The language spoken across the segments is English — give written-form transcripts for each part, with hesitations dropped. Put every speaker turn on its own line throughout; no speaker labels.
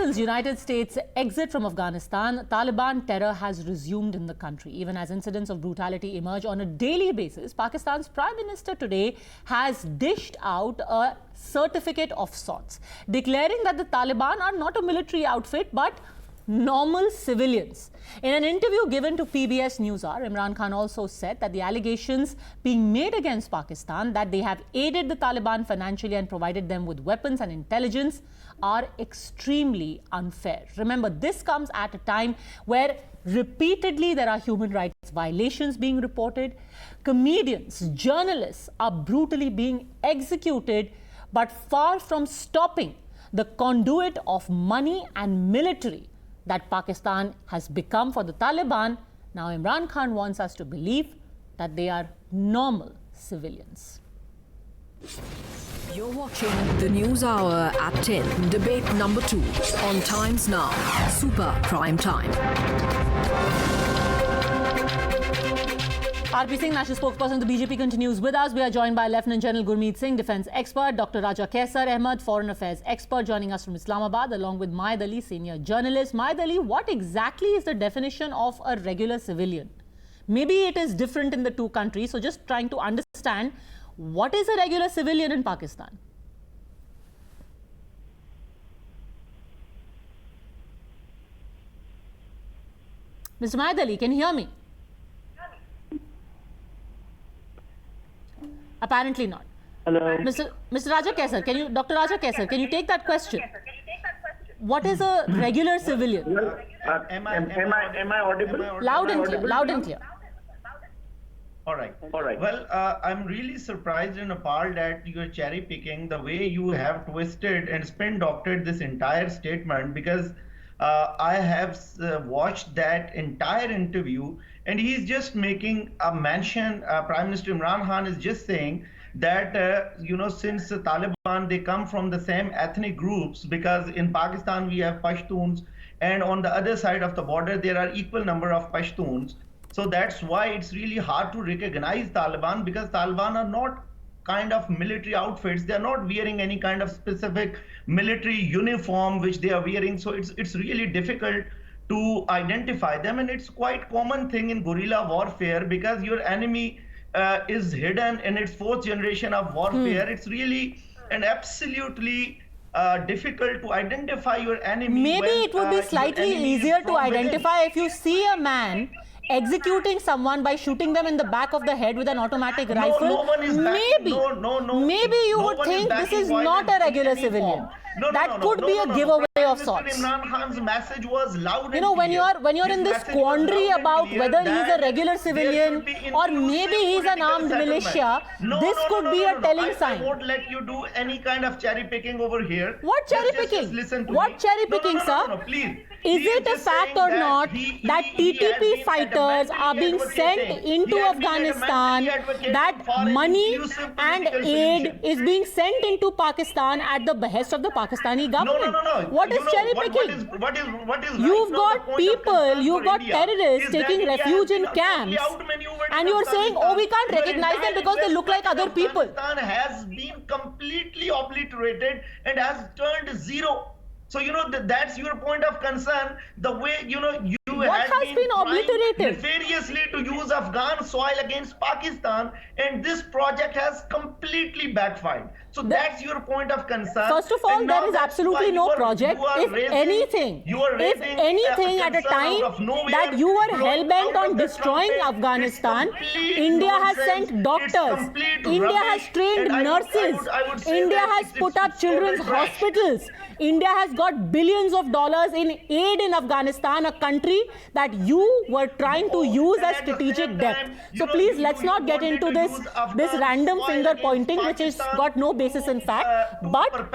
Since United States' exit from Afghanistan, Taliban terror has resumed in the country. Even as incidents of brutality emerge on a daily basis, Pakistan's Prime Minister today has dished out a certificate of sorts, declaring that the Taliban are not a military outfit but normal civilians. In an interview given to PBS NewsHour, Imran Khan also said that the allegations being made against Pakistan that they have aided the Taliban financially and provided them with weapons and intelligence are extremely unfair. Remember, this comes at a time where repeatedly there are human rights violations being reported. Comedians, journalists are brutally being executed, but far from stopping the conduit of money and military that Pakistan has become for the Taliban. Now Imran Khan wants us to believe that they are normal civilians.
You're watching the News Hour at 10, debate number 2 on Times Now, Super Prime Time.
RP Singh, national spokesperson of the BJP, continues with us. We are joined by Lieutenant General Gurmeet Singh, defence expert, Dr. Raja Kaisar Ahmed, foreign affairs expert, joining us from Islamabad, along with Maid Ali, senior journalist. Maid Ali, what exactly is the definition of a regular civilian? Maybe it is different in the two countries, so just trying to understand, what is a regular civilian in Pakistan? Mr. Maid Ali, can you hear me? Apparently not.
Hello.
Mr. Raja Kaisar, Dr. Raja Kaisar, can you take that question? What is a regular civilian?
Am I audible?
Loud and clear.
All right. Well, I'm really surprised and appalled that you're cherry picking the way you have twisted and spin doctored this entire statement, because I have watched that entire interview, and he's just making a mention. Prime Minister Imran Khan is just saying that, since the Taliban, they come from the same ethnic groups, because in Pakistan we have Pashtuns, and on the other side of the border there are equal number of Pashtuns. So that's why it's really hard to recognize Taliban, because Taliban are not kind of military outfits. They are not wearing any kind of specific military uniform which they are wearing. So it's really difficult to identify them, and it's quite common thing in guerrilla warfare, because your enemy is hidden in its fourth generation of warfare. It's really and absolutely difficult to identify your enemy.
Maybe it would be slightly easier to identify if you see a man executing someone by shooting them in the back of the head with an automatic rifle.
No one is
maybe you would think this is not a regular civilian. That could be a giveaway of sorts.
Imran Khan's message was loud.
When you're in this quandary about whether he's a regular civilian or maybe he's an armed militia, this could be a telling sign.
I won't let you do any kind of cherry picking over here.
What cherry picking? What cherry picking, sir?
No, please.
Is it a fact or not that TTP fighters are being sent into Afghanistan, that money and aid is being sent into Pakistan at the behest of the Pakistani government?
No.
What is cherry picking?
What is
You've got people, you've got terrorists taking refuge in camps, and you're saying, oh, we can't recognize them because they look like other people.
Afghanistan has been completely obliterated and has turned zero. So, that's your point of concern. The way, you
what has been obliterated?
Nefariously to use Afghan soil against Pakistan, and this project has completely backfired. So that's your point of concern.
First of all, there is absolutely no project. If anything, at a time that you were hell-bent on destroying Afghanistan, India has sent doctors, India has trained nurses, India has put up children's hospitals, India has got billions of dollars in aid in Afghanistan, a country that you were trying to use as strategic depth. So please, let's not get into this random finger pointing which has got no basis in fact. But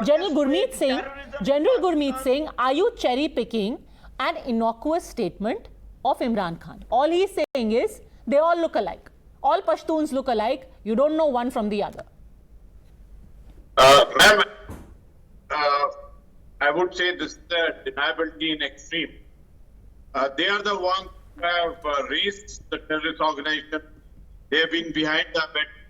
General Gurmeet Singh, are you cherry picking an innocuous statement of Imran Khan? All he's saying is they all look alike. All Pashtuns look alike. You don't know one from the other.
Ma'am, I would say this is the deniability in extreme. They are the ones who have raised the terrorist organization. They have been behind the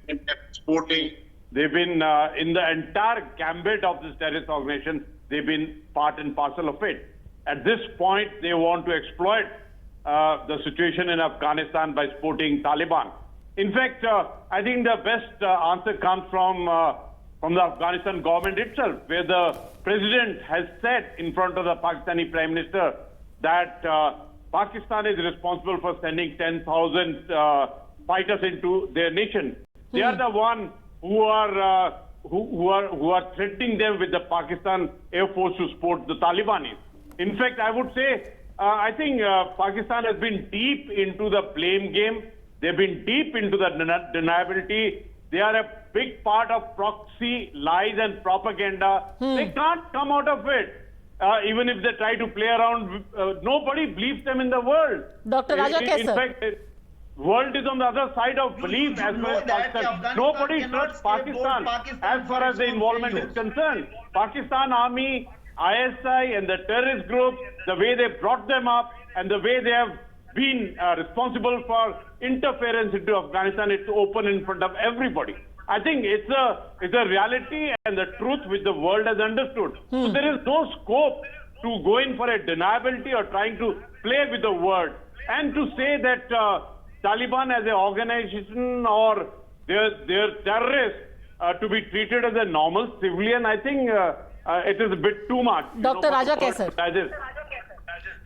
and supporting.
They've been in the entire gambit of this terrorist organization. they've been part and parcel of it. At this point, they want to exploit the situation in Afghanistan by supporting Taliban. In fact, I think the best answer comes from the Afghanistan government itself, where the president has said in front of the Pakistani Prime Minister that Pakistan is responsible for sending 10,000 fighters into their nation. They are the one who are threatening them with the Pakistan Air Force to support the Talibanis. In fact, I would say, I think Pakistan has been deep into the blame game. They've been deep into the deniability. They are a big part of proxy lies and propaganda. They can't come out of it. Even if they try to play around, nobody believes them in the world.
Dr. Raja
In fact, world is on the other side of belief as far as Pakistan. Nobody trusts Pakistan as far as the involvement is concerned. Pakistan Army, ISI and the terrorist group, the way they brought them up and the way they have been responsible for interference into Afghanistan, it's open in front of everybody. I think it's a reality and the truth which the world has understood. So there is no scope to go in for a deniability or trying to play with the word. And to say that Taliban as an organization or their terrorists to be treated as a normal civilian, I think it is a bit too much.
Dr. Raja Kaisar.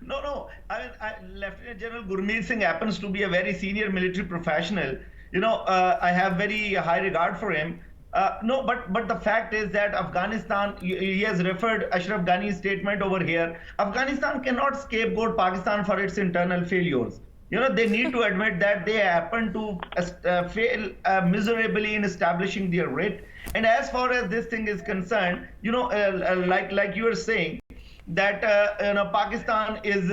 No. I mean, Lieutenant General Gurmeet Singh happens to be a very senior military professional. I have very high regard for him. But the fact is that Afghanistan, he has referred Ashraf Ghani's statement over here. Afghanistan cannot scapegoat Pakistan for its internal failures. They need to admit that they happen to fail miserably in establishing their writ. And as far as this thing is concerned, like you were saying, that Pakistan is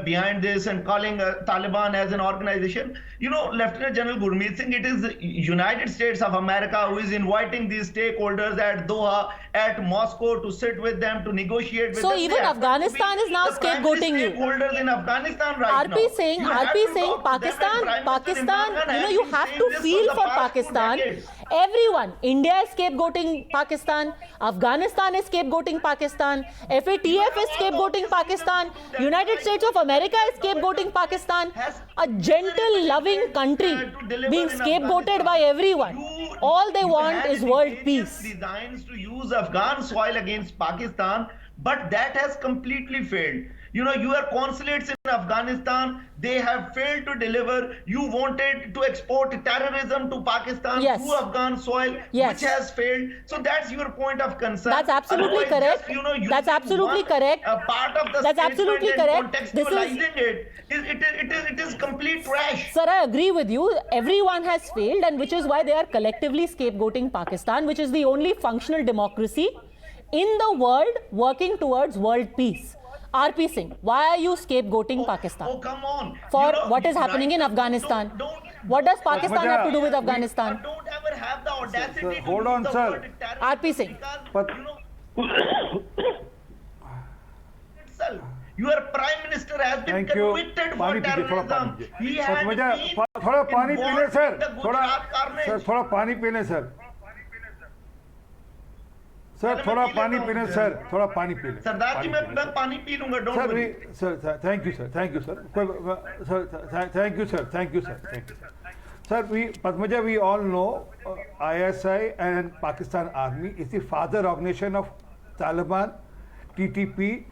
behind this and calling Taliban as an organization. Lieutenant General Gurmeet Singh, it is the United States of America who is inviting these stakeholders at Doha, at Moscow to sit with them, to negotiate with them.
So even Afghanistan is now scapegoating you.
Stakeholders in Afghanistan right now.
RP saying Pakistan, you have to feel for Pakistan. Everyone, India is scapegoating Pakistan, Afghanistan is scapegoating Pakistan, FATF is scapegoating Pakistan, United States of America is scapegoating Pakistan. A gentle, loving country being scapegoated by everyone. All they want is world peace.
Designs to use Afghan soil against Pakistan, but that has completely failed. Your consulates in Afghanistan, they have failed to deliver. You wanted to export terrorism to Pakistan through Afghan soil, which has failed. So that's your point of concern.
That's absolutely correct. That's absolutely correct.
A part of the
That's absolutely correct.
Contextualizing it is complete trash.
Sir, I agree with you. Everyone has failed, and which is why they are collectively scapegoating Pakistan, which is the only functional democracy in the world working towards world peace. RP Singh, why are you scapegoating Pakistan?
Oh, come on.
For what is happening in Afghanistan? What does Pakistan have to do with Afghanistan?
Don't ever have the audacity to
hold on,
use the
sir.
word terrorist
RP Singh.
But
your prime minister has been
Thank you.
convicted for terrorism. He had been
थोड़ा पानी P ले sir,
involved in the Gujarat carnage.
थोड़ा पानी P ले sir, थोड़ा पानी P ले sir, थोड़ा पानी पी ले.
सरदार जी मैं पानी पी लूंगा, don't
Sir,
worry.
sir, thank you, sir. Thank you, sir. Sir, thank you, sir. Thank you, sir. Thank you, sir. Sir, Padmaja, we all know ISI and Pakistan Army is the father organization of Taliban, TTP,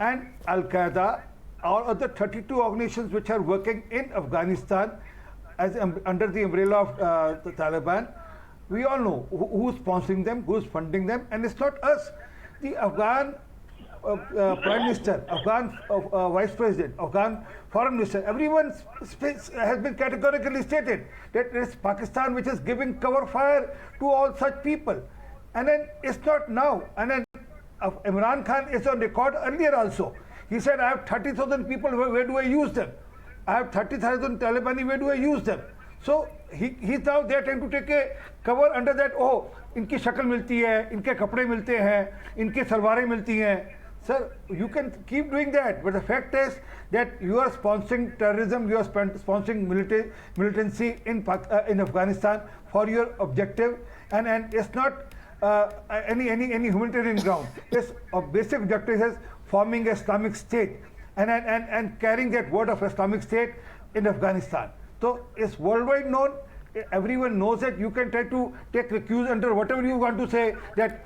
and Al Qaeda, all other 32 organizations which are working in Afghanistan as under the umbrella of the Taliban. We all know who's sponsoring them, who's funding them, and it's not us. The Afghan Prime Minister, Afghan Vice President, Afghan Foreign Minister, everyone has been categorically stated that it is Pakistan which is giving cover fire to all such people. And then it's not now. And then Imran Khan is on record earlier also. He said, I have 30,000 people, where do I use them? I have 30,000 Talibani, where do I use them? So he's now there trying to take a cover under that, oh, इनकी शक्ल मिलती है, इनके कपड़े मिलते हैं, इनकी सलवारें मिलती हैं. Sir, you can keep doing that, but the fact is that you are sponsoring terrorism, you are sponsoring militancy in Afghanistan for your objective, and it's not any humanitarian ground. Its basic objective is forming an Islamic State and carrying that word of Islamic State in Afghanistan. So it's worldwide known. Everyone knows that. You can try to take the cues under whatever you want to say that,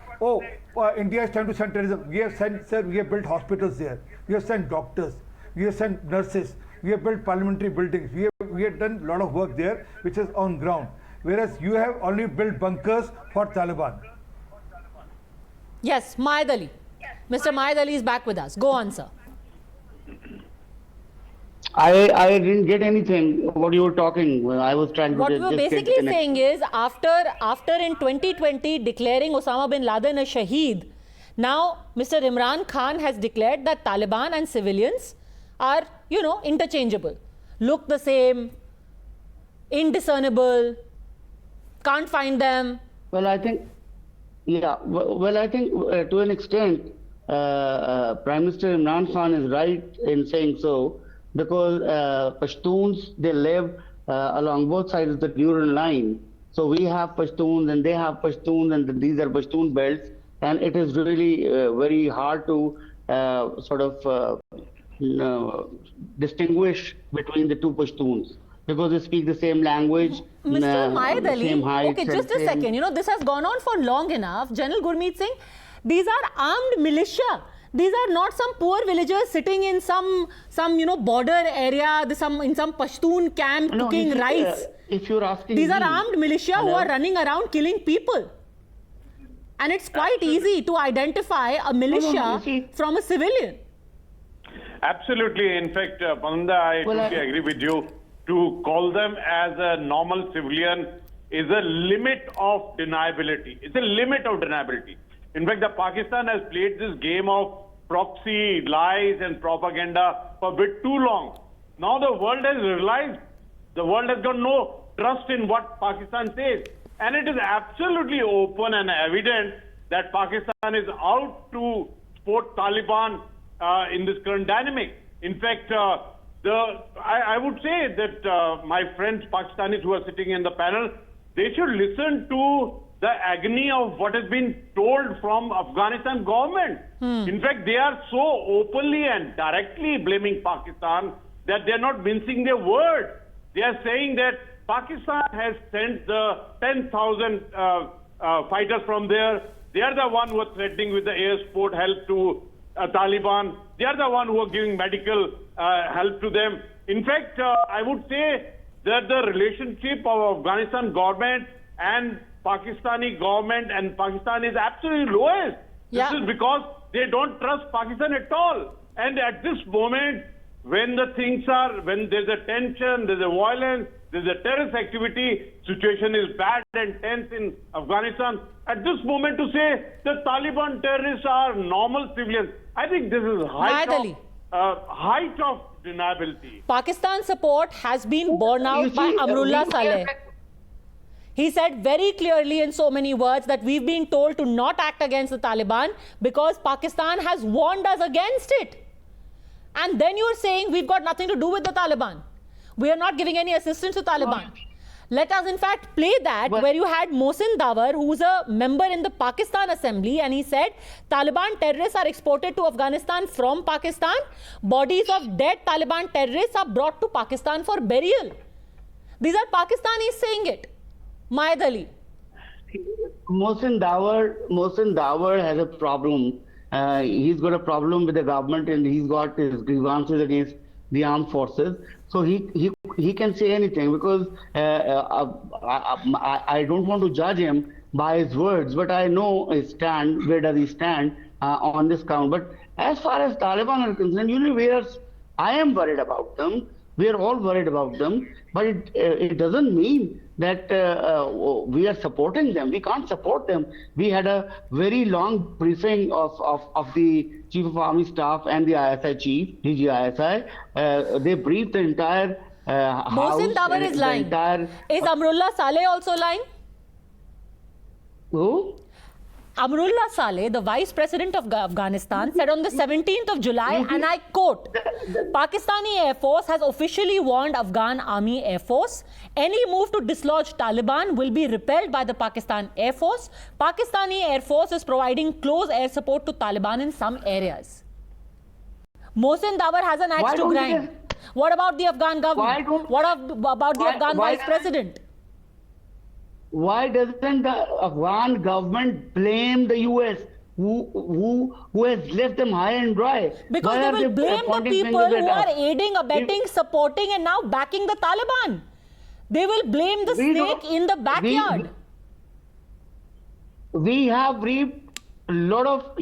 India is trying to send terrorism. We have sent, sir, we have built hospitals there. We have sent doctors. We have sent nurses. We have built parliamentary buildings. We have done a lot of work there, which is on ground. Whereas you have only built bunkers for Taliban.
Yes, Maed Ali. Mr. Maed Ali is back with us. Go on, sir.
I didn't get anything what you were talking. I was trying to
What we
just
were
get
basically
connected.
saying is after in 2020 declaring Osama bin Laden a shaheed, now Mr. Imran Khan has declared that Taliban and civilians are, interchangeable, look the same, indiscernible, can't find them.
Well, I think, yeah. Well, I think to an extent, Prime Minister Imran Khan is right in saying so, because Pashtuns, they live along both sides of the Duran line. So we have Pashtuns and they have Pashtuns, and these are Pashtun belts, and it is really very hard to distinguish between the two Pashtuns, because they speak the same language,
Mr. Maed Ali,
same heights.
okay, just a second. This has gone on for long enough. General Gurmeet Singh, these are armed militia. These are not some poor villagers sitting in some border area, in some Pashtun camp cooking rice.
If you're asking
These
me,
are armed militia who are running around killing people. And it's quite easy to identify a militia from a civilian.
Absolutely. In fact, Pananda, I totally agree with you. To call them as a normal civilian is a limit of deniability. It's a limit of deniability. In fact, Pakistan has played this game of proxy, lies and propaganda for a bit too long. Now the world has realized, the world has got no trust in what Pakistan says. And it is absolutely open and evident that Pakistan is out to support Taliban in this current dynamic. In fact, I would say that my friends Pakistanis who are sitting in the panel, they should listen to the agony of what has been told from Afghanistan government. In fact, they are so openly and directly blaming Pakistan that they are not mincing their words. They are saying that Pakistan has sent the 10,000 fighters from there. They are the one who are threatening with the air support help to Taliban. They are the one who are giving medical help to them. In fact, I would say that the relationship of Afghanistan government and Pakistani government and Pakistan is absolutely lowest.
Yeah.
This is because they don't trust Pakistan at all. And at this moment, when when there's a tension, there's a violence, there's a terrorist activity, situation is bad and tense in Afghanistan. At this moment to say the Taliban terrorists are normal civilians, I think this is height of deniability.
Pakistan support has been borne out by Amrullah Saleh. He said very clearly in so many words that we've been told to not act against the Taliban because Pakistan has warned us against it. And then you're saying we've got nothing to do with the Taliban. We are not giving any assistance to Taliban. Let us in fact play that where you had Mohsin Dawar, who's a member in the Pakistan Assembly, and he said Taliban terrorists are exported to Afghanistan from Pakistan. Bodies of dead Taliban terrorists are brought to Pakistan for burial. These are Pakistanis saying it. Maed Ali.
Mohsin Dawar has a problem. He's got a problem with the government, and he's got his grievances against the armed forces. So he can say anything, because I don't want to judge him by his words, but I know his stand. Where does he stand on this count? But as far as Taliban are concerned, I am worried about them. We are all worried about them, but it doesn't mean that we are supporting them. We can't support them. We had a very long briefing of the Chief of Army Staff and the ISI Chief, DGISI. They briefed the entire House.
Mohsin Dawar is lying. Is Amrullah Saleh also lying?
Who?
Amrullah Saleh, the Vice President of Afghanistan, said on the 17th of July, and I quote, Pakistani Air Force has officially warned Afghan Army Air Force, any move to dislodge Taliban will be repelled by the Pakistan Air Force. Pakistani Air Force is providing close air support to Taliban in some areas. Mohsin Dawar has an axe to grind. What about the Afghan government? What about the Afghan Vice President?
Why doesn't the Afghan government blame the US, who has left them high and dry?
Because they will blame the people who are aiding, abetting, supporting, and now backing the Taliban. They will blame the snake in the backyard.
We have reaped a lot of,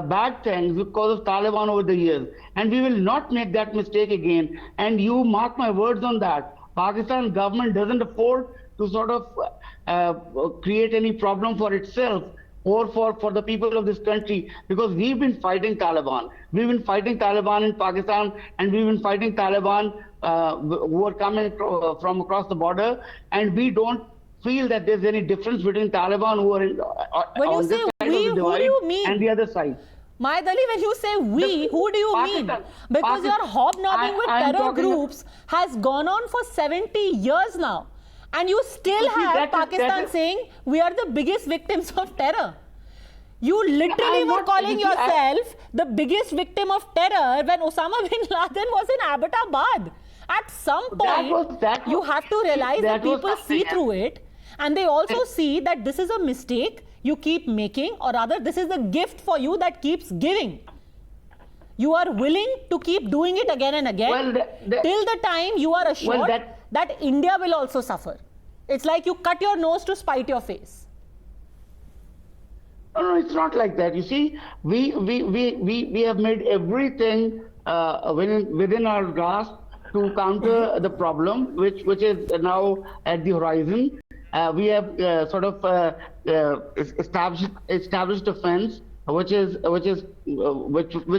bad things because of Taliban over the years, and we will not make that mistake again. And you mark my words on that. Pakistan government doesn't afford to sort of create any problem for itself or for the people of this country, because we've been fighting Taliban. We've been fighting Taliban in Pakistan, and we've been fighting Taliban who are coming from across the border, and we don't feel that there's any difference between Taliban who are
when
on
you
this
say
side
we,
of the
who do
divide
you mean?
and the other side.
Mahid Ali, when you say we, who do you mean? Because your hobnobbing with terror groups has gone on for 70 years now. And you still have Pakistan saying we are the biggest victims of terror. You literally were calling yourself the biggest victim of terror when Osama bin Laden was in Abbottabad. At some point, you have to realize that people see through it, and they also see that this is a mistake you keep making, or rather this is a gift for you that keeps giving. You are willing to keep doing it again and again till the time you are assured that India will also suffer. It's like you cut your nose to spite your face.
No, it's not like that. You see, we have made everything within our grasp to counter the problem, which is now at the horizon. We have established a fence, which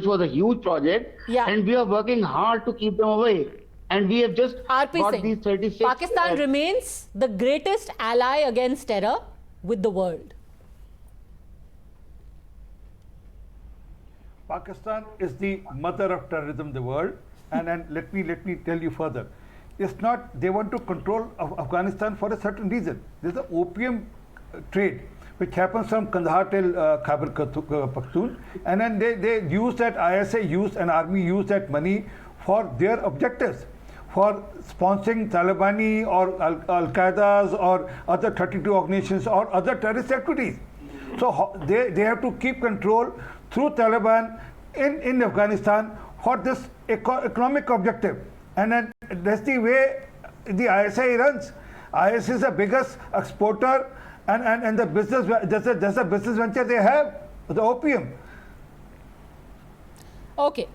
was a huge project, and we are working hard to keep them away. And we have just
RP
got
Singh,
these 36.
Pakistan remains the greatest ally against terror with the world.
Pakistan is the mother of terrorism in the world, and let me tell you further. It's not they want to control Afghanistan for a certain reason. There's an opium trade which happens from Kandahar till Khyber Pakhtunkhwa, and then they use that, ISA used and army used that money for their objectives, for sponsoring Talibani or Al-Qaeda's or other 32 organizations or other terrorist activities. So they have to keep control through Taliban in Afghanistan for this economic objective. And then that's the way the ISI runs. ISI is the biggest exporter and the business, that's a business venture they have, the opium.
Okay.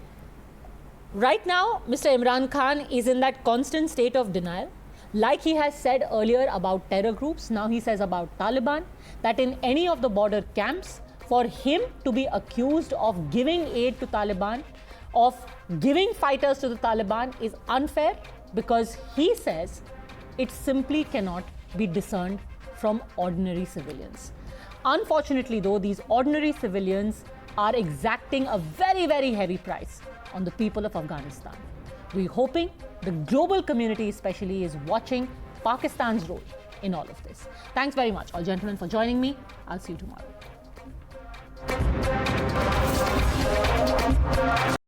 Right now, Mr. Imran Khan is in that constant state of denial. Like he has said earlier about terror groups, now he says about Taliban, that in any of the border camps, for him to be accused of giving aid to Taliban, of giving fighters to the Taliban is unfair, because he says it simply cannot be discerned from ordinary civilians. Unfortunately though, these ordinary civilians are exacting a very, very heavy price on the people of Afghanistan. We're hoping the global community especially is watching Pakistan's role in all of this. Thanks very much, all gentlemen, for joining me. I'll see you tomorrow.